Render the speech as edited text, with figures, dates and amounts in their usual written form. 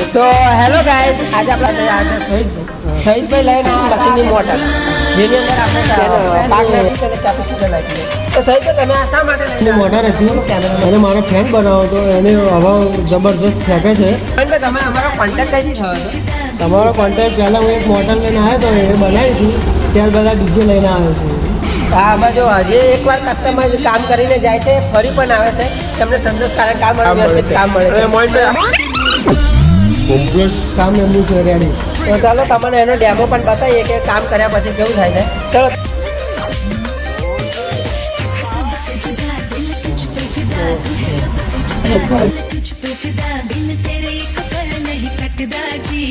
So hello guys, આજે આપણે આજે શહીદભાઈ લઈને મશીનની મોટર જેની અંદર આપણે પાક નાખી અને કેપેસિટર નાખી. તો શહીદભાઈ તમે આ શા માટે એની મોટર હતી અને મારો ફેન બનાવો તો એને હવા જબરદસ્ત ફેંકે છે. શહીદભાઈ તમે અમારો કોન્ટેક્ટ કઈથી થયો હતો? તમારો કોન્ટેક્ટ પહેલાં હું એક મોટર લઈને આવ્યો હતો, એ બનાવી હતી, ત્યારબાદ આ ડીજે લઈને આવ્યો છું. હા, આમાં જો હજી એકવાર કસ્ટમર કામ કરીને જાય છે, ફરી પણ આવે છે, તમને સંતોષકારક કામ અને વ્યવસ્થિત કામ મળે છે. કમ્પ્લીટ કામ એમનું છે રેડી. તો ચાલો તમને એનો ડેમો પણ બતાવીએ કે કામ કર્યા પછી કેવું થાય છે. ચલો तुझ पे फिदा दिल तेरे एक पल नहीं कटदा जी